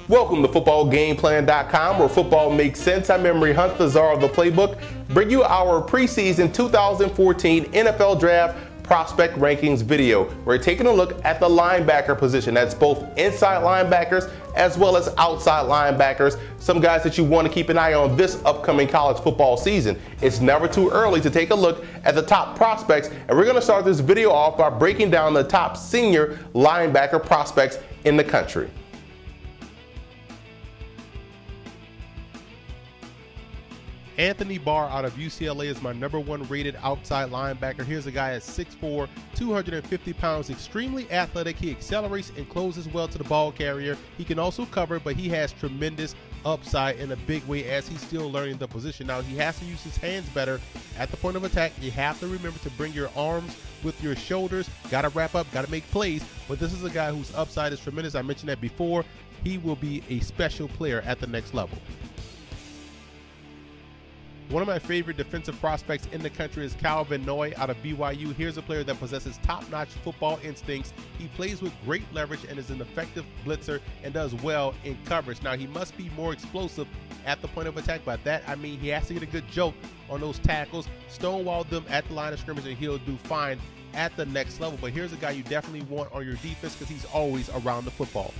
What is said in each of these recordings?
Welcome to footballgameplan.com, where football makes sense. I'm Emery Hunt, the czar of the playbook. Bring you our preseason 2014 NFL Draft prospect rankings video. We're taking a look at the linebacker position. That's both inside linebackers as well as outside linebackers. Some guys that you want to keep an eye on this upcoming college football season. It's never too early to take a look at the top prospects, and we're going to start this video off by breaking down the top senior linebacker prospects in the country. Anthony Barr out of UCLA is my #1 rated outside linebacker. Here's a guy at 6'4", 250 pounds, extremely athletic. He accelerates and closes well to the ball carrier. He can also cover, but he has tremendous upside in a big way as he's still learning the position. Now, he has to use his hands better at the point of attack. You have to remember to bring your arms with your shoulders. Got to wrap up, got to make plays. But this is a guy whose upside is tremendous. I mentioned that before. He will be a special player at the next level. One of my favorite defensive prospects in the country is Calvin Noy out of BYU. Here's a player that possesses top-notch football instincts. He plays with great leverage and is an effective blitzer and does well in coverage. Now, he must be more explosive at the point of attack. By that, I mean he has to get a good joke on those tackles, stonewall them at the line of scrimmage, and he'll do fine at the next level. But here's a guy you definitely want on your defense because he's always around the football.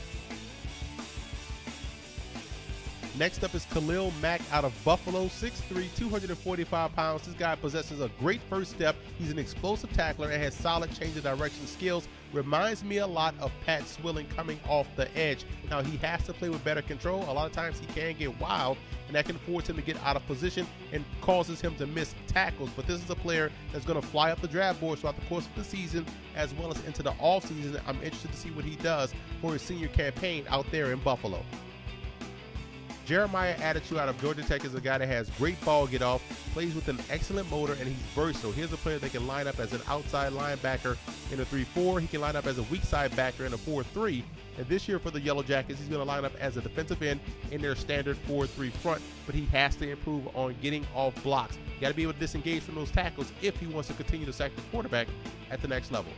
Next up is Khalil Mack out of Buffalo, 6'3", 245 pounds. This guy possesses a great first step. He's an explosive tackler and has solid change of direction skills. Reminds me a lot of Pat Swilling coming off the edge. Now, he has to play with better control. A lot of times he can get wild, and that can force him to get out of position and causes him to miss tackles. But this is a player that's going to fly up the draft board throughout the course of the season as well as into the offseason. I'm interested to see what he does for his senior campaign out there in Buffalo. Jeremiah Attitude out of Georgia Tech is a guy that has great ball get off, plays with an excellent motor, and he's versatile. Here's a player that can line up as an outside linebacker in a 3-4. He can line up as a weak side backer in a 4-3. And this year for the Yellow Jackets, he's going to line up as a defensive end in their standard 4-3 front, but he has to improve on getting off blocks. You got to be able to disengage from those tackles if he wants to continue to sack the quarterback at the next level.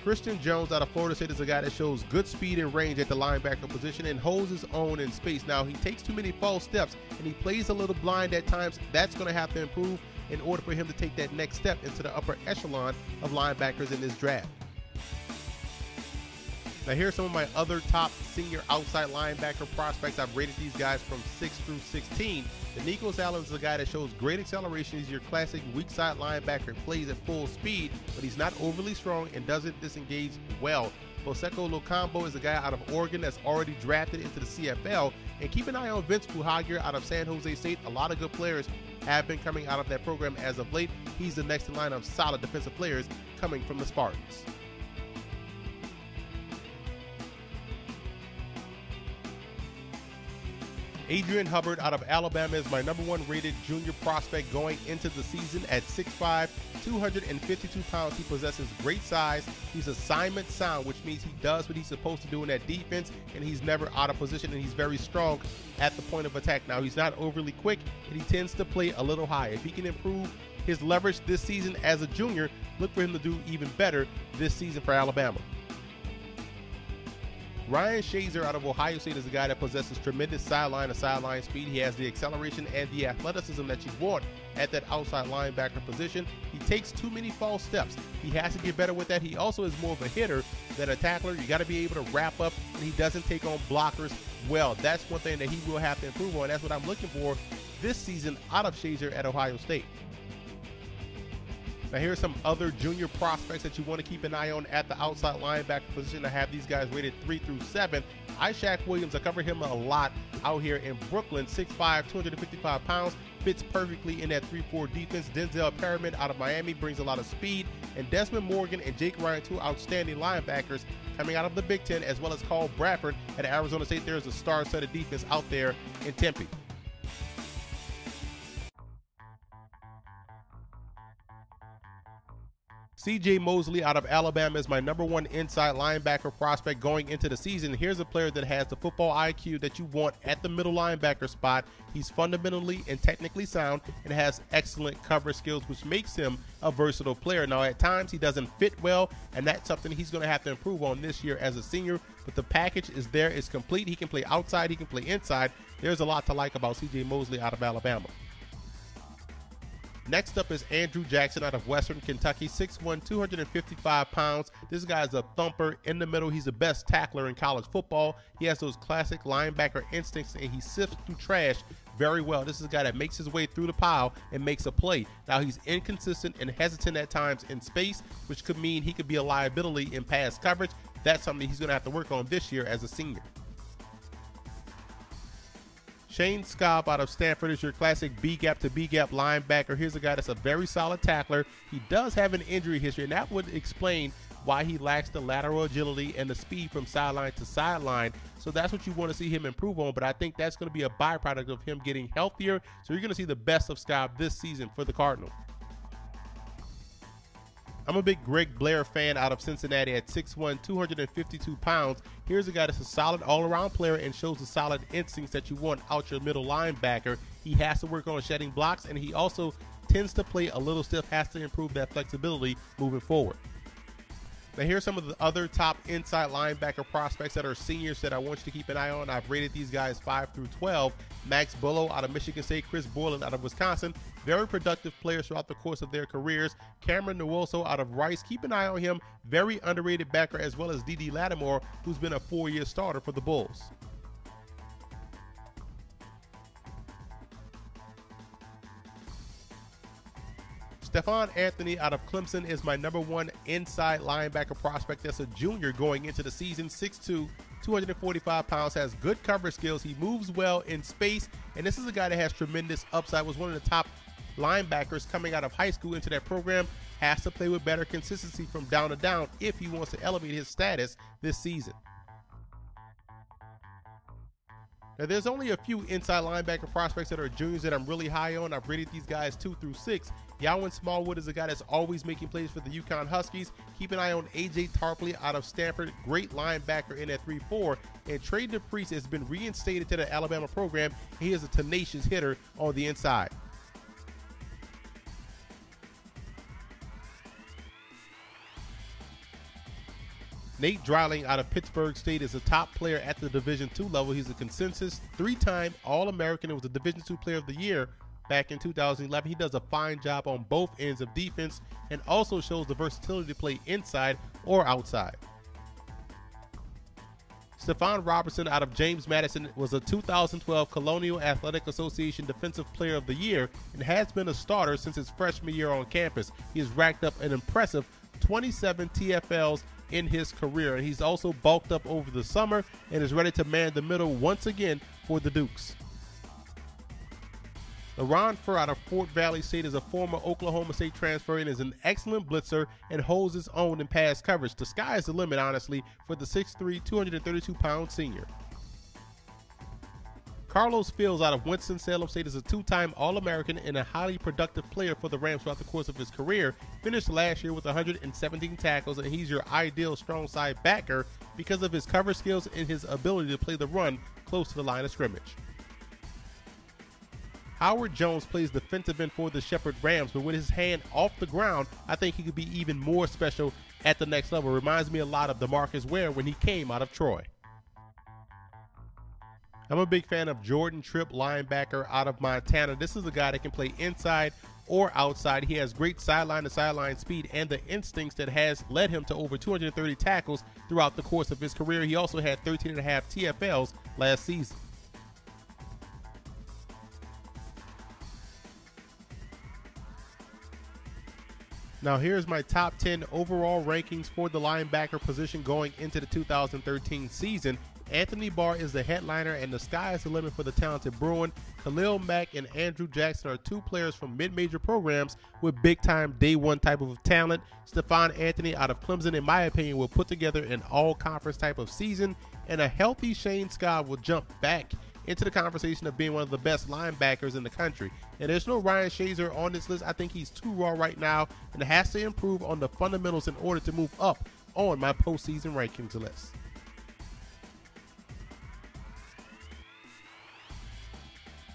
Christian Jones out of Florida State is a guy that shows good speed and range at the linebacker position and holds his own in space. Now, he takes too many false steps and he plays a little blind at times. That's going to have to improve in order for him to take that next step into the upper echelon of linebackers in this draft. Now, here's some of my other top senior outside linebacker prospects. I've rated these guys from 6 through 16. Nikos Allen is a guy that shows great acceleration. He's your classic weak side linebacker, plays at full speed, but he's not overly strong and doesn't disengage well. Boseko Lokambo is a guy out of Oregon that's already drafted into the CFL. And keep an eye on Vince Puhagier out of San Jose State. A lot of good players have been coming out of that program as of late. He's the next in line of solid defensive players coming from the Spartans. Adrian Hubbard out of Alabama is my #1 rated junior prospect going into the season at 6'5", 252 pounds. He possesses great size. He's assignment sound, which means he does what he's supposed to do in that defense, and he's never out of position, and he's very strong at the point of attack. Now, he's not overly quick, and he tends to play a little high. If he can improve his leverage this season as a junior, look for him to do even better this season for Alabama. Ryan Shazier out of Ohio State is a guy that possesses tremendous sideline to sideline speed. He has the acceleration and the athleticism that you want at that outside linebacker position. He takes too many false steps. He has to get better with that. He also is more of a hitter than a tackler. You got to be able to wrap up, and he doesn't take on blockers well. That's one thing that he will have to improve on. That's what I'm looking for this season out of Shazier at Ohio State. Now, here's some other junior prospects that you want to keep an eye on at the outside linebacker position. I have these guys rated 3 through 7. Ishaq Williams, I cover him a lot out here in Brooklyn, 6'5", 255 pounds, fits perfectly in that 3-4 defense. Denzel Perriman out of Miami brings a lot of speed. And Desmond Morgan and Jake Ryan, two outstanding linebackers coming out of the Big Ten, as well as Carl Bradford at Arizona State. There's a star-studded defense out there in Tempe. C.J. Mosley out of Alabama is my #1 inside linebacker prospect going into the season. Here's a player that has the football IQ that you want at the middle linebacker spot. He's fundamentally and technically sound and has excellent cover skills, which makes him a versatile player. Now, at times, he doesn't fit well, and that's something he's going to have to improve on this year as a senior. But the package is there. It's complete. He can play outside. He can play inside. There's a lot to like about C.J. Mosley out of Alabama. Next up is Andrew Jackson out of Western Kentucky, 6'1", 255 pounds. This guy is a thumper in the middle. He's the best tackler in college football. He has those classic linebacker instincts, and he sifts through trash very well. This is a guy that makes his way through the pile and makes a play. Now, he's inconsistent and hesitant at times in space, which could mean he could be a liability in pass coverage. That's something he's going to have to work on this year as a senior. Shane Scobb out of Stanford is your classic B-gap to B-gap linebacker. Here's a guy that's a very solid tackler. He does have an injury history, and that would explain why he lacks the lateral agility and the speed from sideline to sideline. So that's what you want to see him improve on, but I think that's going to be a byproduct of him getting healthier. So you're going to see the best of Scobb this season for the Cardinals. I'm a big Greg Blair fan out of Cincinnati at 6'1", 252 pounds. Here's a guy that's a solid all-around player and shows the solid instincts that you want out your middle linebacker. He has to work on shedding blocks, and he also tends to play a little stiff, has to improve that flexibility moving forward. Now, here's some of the other top inside linebacker prospects that are seniors that I want you to keep an eye on. I've rated these guys 5 through 12. Max Bullough out of Michigan State, Chris Borland out of Wisconsin. Very productive players throughout the course of their careers. Cameron Nwosu out of Rice. Keep an eye on him. Very underrated backer, as well as D.D. Lattimore, who's been a 4-year starter for the Bulls. Stephon Anthony out of Clemson is my #1 inside linebacker prospect. That's a junior going into the season. 6'2", 245 pounds, has good cover skills. He moves well in space, and this is a guy that has tremendous upside. Was one of the top linebackers coming out of high school into that program. Has to play with better consistency from down to down if he wants to elevate his status this season. Now, there's only a few inside linebacker prospects that are juniors that I'm really high on. I've rated these guys 2 through 6. Yawan Smallwood is a guy that's always making plays for the UConn Huskies. Keep an eye on A.J. Tarpley out of Stanford, great linebacker in at 3'4". And Trey DePriest has been reinstated to the Alabama program. He is a tenacious hitter on the inside. Nate Dreiling out of Pittsburgh State is a top player at the Division II level. He's a consensus 3-time All-American. It was the Division II Player of the Year back in 2011. He does a fine job on both ends of defense and also shows the versatility to play inside or outside. Stephon Robertson out of James Madison was a 2012 Colonial Athletic Association Defensive Player of the Year and has been a starter since his freshman year on campus. He has racked up an impressive 27 TFLs in his career, and he's also bulked up over the summer and is ready to man the middle once again for the Dukes. LaRon Furr out of Fort Valley State is a former Oklahoma State transfer and is an excellent blitzer and holds his own in pass coverage. The sky is the limit, honestly, for the 6'3", 232-pound senior. Carlos Fields out of Winston-Salem State is a 2-time All-American and a highly productive player for the Rams throughout the course of his career. Finished last year with 117 tackles, and he's your ideal strong side backer because of his cover skills and his ability to play the run close to the line of scrimmage. Howard Jones plays defensive end for the Shepherd Rams, but with his hand off the ground, I think he could be even more special at the next level. Reminds me a lot of DeMarcus Ware when he came out of Troy. I'm a big fan of Jordan Tripp, linebacker out of Montana. This is a guy that can play inside or outside. He has great sideline-to-sideline speed and the instincts that has led him to over 230 tackles throughout the course of his career. He also had 13.5 TFLs last season. Now here's my top 10 overall rankings for the linebacker position going into the 2013 season. Anthony Barr is the headliner, and the sky is the limit for the talented Bruin. Khalil Mack and Andrew Jackson are 2 players from mid-major programs with big-time day-one type of talent. Stephon Anthony out of Clemson, in my opinion, will put together an all-conference type of season, and a healthy Shane Scobb will jump back into the conversation of being one of the best linebackers in the country. And there's no Ryan Shazier on this list. I think he's too raw right now and has to improve on the fundamentals in order to move up on my postseason rankings list.